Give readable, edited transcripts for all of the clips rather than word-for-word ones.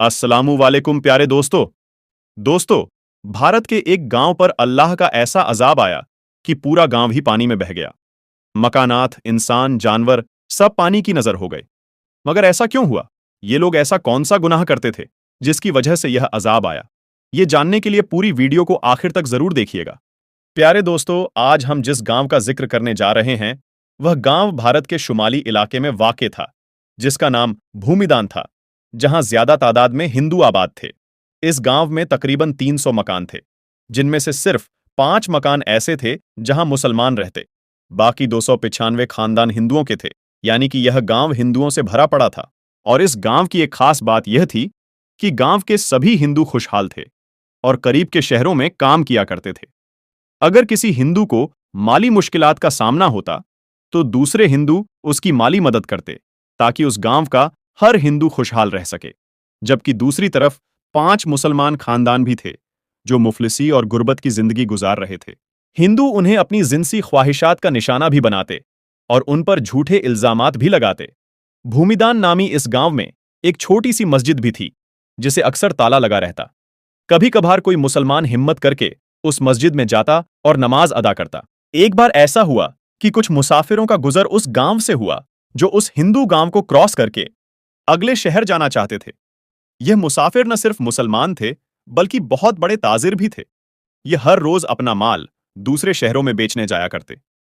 अस्सलामु वालेकुम प्यारे दोस्तों, भारत के एक गांव पर अल्लाह का ऐसा अजाब आया कि पूरा गांव ही पानी में बह गया। मकानात, इंसान, जानवर सब पानी की नजर हो गए। मगर ऐसा क्यों हुआ? ये लोग ऐसा कौन सा गुनाह करते थे जिसकी वजह से यह अजाब आया? ये जानने के लिए पूरी वीडियो को आखिर तक जरूर देखिएगा। प्यारे दोस्तों, आज हम जिस गांव का जिक्र करने जा रहे हैं, वह गांव भारत के शुमाली इलाके में वाक़े था, जिसका नाम भूमिदान था, जहां ज्यादा तादाद में हिंदू आबाद थे। इस गांव में तकरीबन 300 मकान थे, जिनमें से सिर्फ 5 मकान ऐसे थे जहां मुसलमान रहते। बाकी 295 खानदान हिंदुओं के थे, यानी कि यह गांव हिंदुओं से भरा पड़ा था। और इस गांव की एक खास बात यह थी कि गांव के सभी हिंदू खुशहाल थे और करीब के शहरों में काम किया करते थे। अगर किसी हिंदू को माली मुश्किलात का सामना होता, तो दूसरे हिंदू उसकी माली मदद करते, ताकि उस गांव का हर हिंदू खुशहाल रह सके। जबकि दूसरी तरफ 5 मुसलमान खानदान भी थे, जो मुफलिसी और गुर्बत की जिंदगी गुजार रहे थे। हिंदू उन्हें अपनी जिनसी ख्वाहिशात का निशाना भी बनाते और उन पर झूठे इल्जामात भी लगाते। भूमिदान नामी इस गांव में एक छोटी सी मस्जिद भी थी, जिसे अक्सर ताला लगा रहता। कभी कभार कोई मुसलमान हिम्मत करके उस मस्जिद में जाता और नमाज अदा करता। एक बार ऐसा हुआ कि कुछ मुसाफिरों का गुजर उस गांव से हुआ, जो उस हिंदू गांव को क्रॉस करके अगले शहर जाना चाहते थे। यह मुसाफिर न सिर्फ मुसलमान थे, बल्कि बहुत बड़े ताजिर भी थे। ये हर रोज अपना माल दूसरे शहरों में बेचने जाया करते।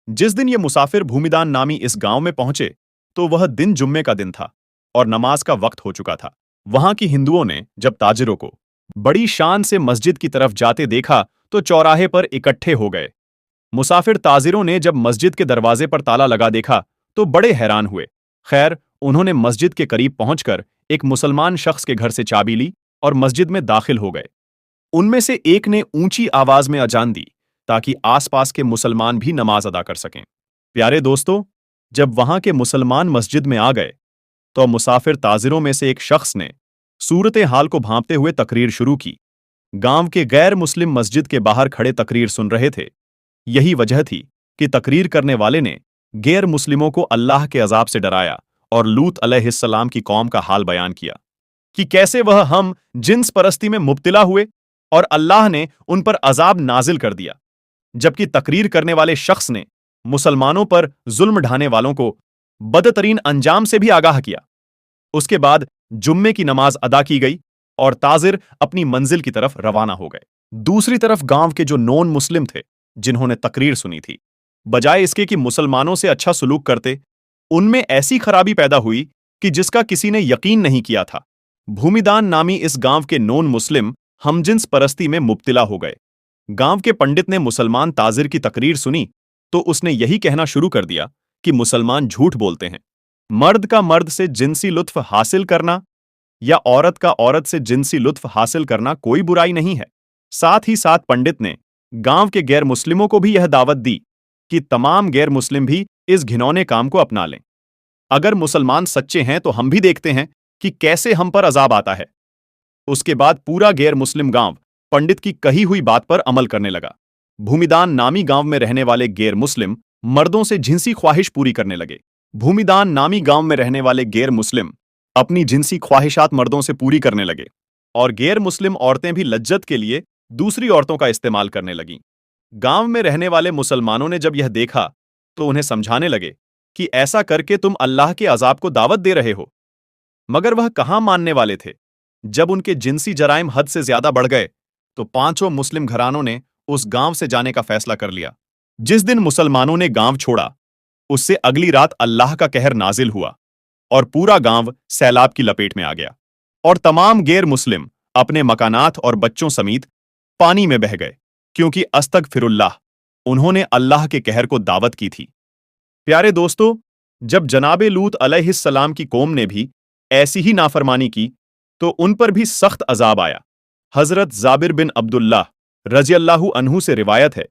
जिस दिन ये मुसाफिर भूमिदान नामी इस गांव में पहुंचे, तो वह दिन जुम्मे का दिन था और नमाज का वक्त हो चुका था। वहां की हिंदुओं ने जब ताजिरों को बड़ी शान से मस्जिद की तरफ जाते देखा, तो चौराहे पर इकट्ठे हो गए। मुसाफिर ताजिरों ने जब मस्जिद के दरवाजे पर ताला लगा देखा, तो बड़े हैरान हुए। खैर, उन्होंने मस्जिद के करीब पहुंचकर एक मुसलमान शख्स के घर से चाबी ली और मस्जिद में दाखिल हो गए। उनमें से एक ने ऊंची आवाज में अजान दी, ताकि आसपास के मुसलमान भी नमाज अदा कर सकें। प्यारे दोस्तों, जब वहां के मुसलमान मस्जिद में आ गए, तो मुसाफिर ताजिरों में से एक शख्स ने सूरत हाल को भांपते हुए तकरीर शुरू की। गांव के गैर मुस्लिम मस्जिद के बाहर खड़े तकरीर सुन रहे थे। यही वजह थी कि तकरीर करने वाले ने गैर मुस्लिमों को अल्लाह के अजाब से डराया और लूत अलैहिस्सलाम की कौम का हाल बयान किया कि कैसे वह हम जिन्स परस्ती में मुब्तिला हुए और अल्लाह ने उन पर अजाब नाजिल कर दिया। जबकि तकरीर करने वाले शख्स ने मुसलमानों पर जुल्म ढाने वालों को बदतरीन अंजाम से भी आगाह किया। उसके बाद जुम्मे की नमाज अदा की गई और ताजिर अपनी मंजिल की तरफ रवाना हो गए। दूसरी तरफ गांव के जो नॉन मुस्लिम थे, जिन्होंने तकरीर सुनी थी, बजाय इसके कि मुसलमानों से अच्छा सलूक करते, उनमें ऐसी खराबी पैदा हुई कि जिसका किसी ने यकीन नहीं किया था। भूमिदान नामी इस गांव के नॉन मुस्लिम हमजिन्स परस्ती में मुब्तिला हो गए। गांव के पंडित ने मुसलमान ताजिर की तकरीर सुनी, तो उसने यही कहना शुरू कर दिया कि मुसलमान झूठ बोलते हैं। मर्द का मर्द से जिनसी लुत्फ हासिल करना या औरत का औरत से जिनसी लुत्फ हासिल करना कोई बुराई नहीं है। साथ ही साथ पंडित ने गांव के गैर मुस्लिमों को भी यह दावत दी कि तमाम गैर मुस्लिम भी इस घिनौने काम को अपना लें। अगर मुसलमान सच्चे हैं, तो हम भी देखते हैं कि कैसे हम पर अजाब आता है। उसके बाद पूरा गैर मुस्लिम गांव पंडित की कही हुई बात पर अमल करने लगा। भूमिदान नामी गांव में रहने वाले गैर मुस्लिम मर्दों से जिनसी ख्वाहिश पूरी करने लगे। भूमिदान नामी गांव में रहने वाले गैर मुस्लिम अपनी जिनसी ख्वाहिशात मर्दों से पूरी करने लगे और गैर मुस्लिम औरतें भी लज्जत के लिए दूसरी औरतों का इस्तेमाल करने लगीं। गांव में रहने वाले मुसलमानों ने जब यह देखा, तो उन्हें समझाने लगे कि ऐसा करके तुम अल्लाह के अजाब को दावत दे रहे हो। मगर वह कहां मानने वाले थे। जब उनके जिनसी जराइम हद से ज्यादा बढ़ गए, तो 5 मुस्लिम घरानों ने उस गांव से जाने का फैसला कर लिया। जिस दिन मुसलमानों ने गांव छोड़ा, उससे अगली रात अल्लाह का कहर नाजिल हुआ और पूरा गांव सैलाब की लपेट में आ गया और तमाम गैर मुस्लिम अपने मकानात और बच्चों समेत पानी में बह गए, क्योंकि अस्तगफिरुल्लाह, उन्होंने अल्लाह के कहर को दावत की थी। प्यारे दोस्तों, जब जनाबे लूत अलैहिस्सलाम की कौम ने भी ऐसी ही नाफरमानी की, तो उन पर भी सख्त अजाब आया। हजरत जाबिर बिन अब्दुल्लाह रज़ियल्लाहु अन्हु से रिवायत है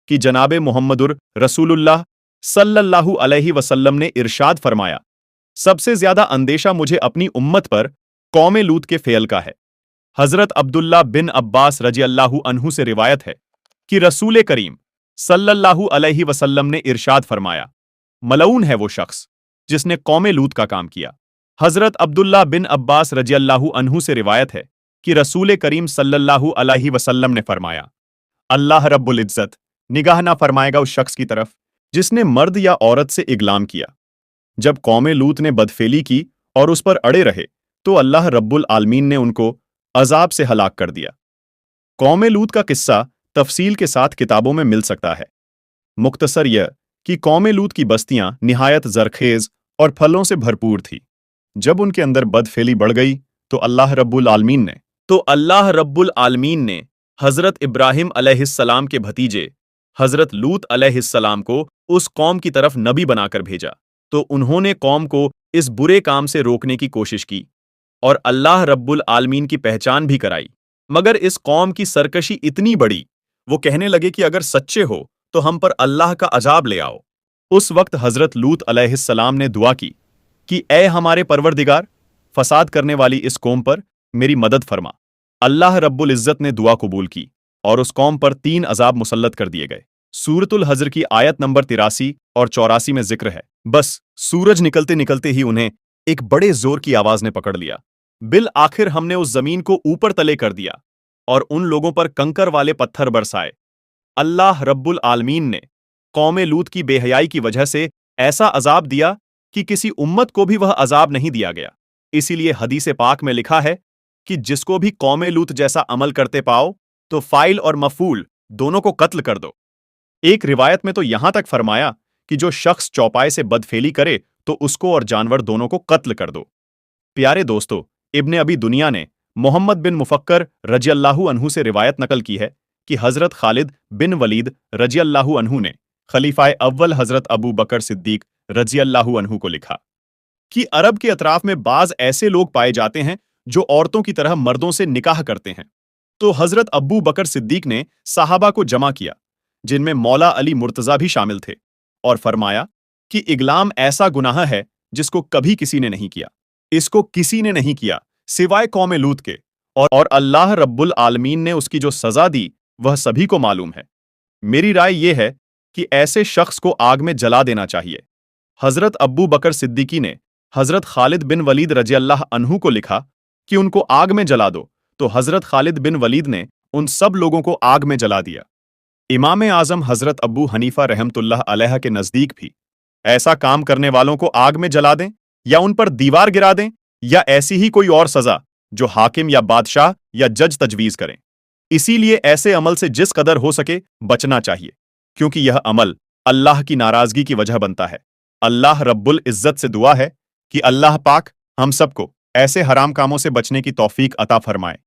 कि जनाबे मुहम्मदुर रसूलुल्लाह सल्लल्लाहु अलैहि वसल्लम ने इरशाद फरमाया, सबसे ज्यादा अंदेशा मुझे अपनी उम्मत पर कौमे लूत के फेल का है। हजरत अब्दुल्लाह बिन अब्बास रज़ियल्लाहु अन्हु से रिवायत है कि रसूल करीम सल्लल्लाहु अलैहि वसल्लम ने इरशाद फरमाया, मलऊन है वो शख्स जिसने कौमे लूत का काम किया। हजरत अब्दुल्ला बिन अब्बास रजी अल्लाहु अन्हु से रिवायत है कि रसूल करीम सल्लल्लाहु अलैहि वसल्लम ने फरमाया, अल्लाह रब्बुल इज्जत निगाह ना फरमाएगा उस शख्स की तरफ जिसने मर्द या औरत से इगलाम किया। जब कौमे लूत ने बदफेली की और उस पर अड़े रहे तो अल्लाह रब्बुल आलमीन ने उनको अजाब से हलाक कर दिया। कौमे लूत का किस्सा तफसील के साथ किताबों में मिल सकता है। मुख्तसर यह कि कौमे लूत की बस्तियां निहायत जरखेज और फलों से भरपूर थी। जब उनके अंदर बदफेली बढ़ गई तो अल्लाह रब्बुल आलमीन ने हजरत इब्राहिम अलैहिस्सलाम के भतीजे हजरत लूत अलैहिस्सलाम को उस कौम की तरफ नबी बनाकर भेजा। तो उन्होंने कौम को इस बुरे काम से रोकने की कोशिश की और अल्लाह रब्बुल आलमीन की पहचान भी कराई। मगर इस कौम की सरकशी इतनी बड़ी, वो कहने लगे कि अगर सच्चे हो तो हम पर अल्लाह का अजाब ले आओ। उस वक्त हजरत लूत अलैहिस्सलाम ने दुआ की कि ऐ हमारे परवरदिगार, फसाद करने वाली इस कौम पर मेरी मदद फरमा। अल्लाह रब्बुल इज्जत ने दुआ कबूल की और उस कौम पर 3 अजाब मुसल्लत कर दिए गए। सूरतुल हजर की आयत नंबर 83 और 84 में जिक्र है, बस सूरज निकलते निकलते ही उन्हें एक बड़े जोर की आवाज ने पकड़ लिया। बिल आखिर हमने उस जमीन को ऊपर तले कर दिया और उन लोगों पर कंकर वाले पत्थर बरसाए। अल्लाह रब्बुल आलमीन ने कौमे लूत की बेहयाई की वजह से ऐसा अजाब दिया कि किसी उम्मत को भी वह अजाब नहीं दिया गया। इसीलिए हदीसे पाक में लिखा है कि जिसको भी कौमे लूत जैसा अमल करते पाओ तो फाइल और मफूल दोनों को कत्ल कर दो। एक रिवायत में तो यहां तक फरमाया कि जो शख्स चौपाए से बदफेली करे तो उसको और जानवर दोनों को कत्ल कर दो। प्यारे दोस्तों, इब्ने अबी दुनिया ने मोहम्मद बिन मुफक्कर रजी अल्लाहु अन्हु से रिवायत नकल की है कि हजरत खालिद बिन वलीद रजी अल्लाहु अन्हु ने खलीफाए अव्वल हजरत अबू बकर सिद्दीक रजी अल्लाहु अन्हु को लिखा कि अरब के अतराफ में बाज ऐसे लोग पाए जाते हैं जो औरतों की तरह मर्दों से निकाह करते हैं। तो हजरत अबू बकर सिद्दीक ने साहबा को जमा किया, जिनमें मौला अली मुर्तजा भी शामिल थे, और फरमाया कि इगलाम ऐसा गुनाह है जिसको कभी किसी ने नहीं किया। इसको किसी ने नहीं किया सिवाय कौम लूत के, और अल्लाह रब्बुल आलमीन ने उसकी जो सजा दी वह सभी को मालूम है। मेरी राय यह है कि ऐसे शख्स को आग में जला देना चाहिए। हजरत अब्बू बकर सिद्दीकी ने हजरत खालिद बिन वलीद रजी अल्लाह अन्हु को लिखा कि उनको आग में जला दो, तो हजरत खालिद बिन वलीद ने उन सब लोगों को आग में जला दिया। इमाम आजम हजरत अब्बू हनीफा रहमतुल्लाह अलैह के नजदीक भी ऐसा काम करने वालों को आग में जला दें या उन पर दीवार गिरा दें या ऐसी ही कोई और सजा जो हाकिम या बादशाह या जज तजवीज करें। इसीलिए ऐसे अमल से जिस कदर हो सके बचना चाहिए, क्योंकि यह अमल अल्लाह की नाराजगी की वजह बनता है। अल्लाह रब्बुल इज्जत से दुआ है कि अल्लाह पाक हम सबको ऐसे हराम कामों से बचने की तौफीक अता फरमाए।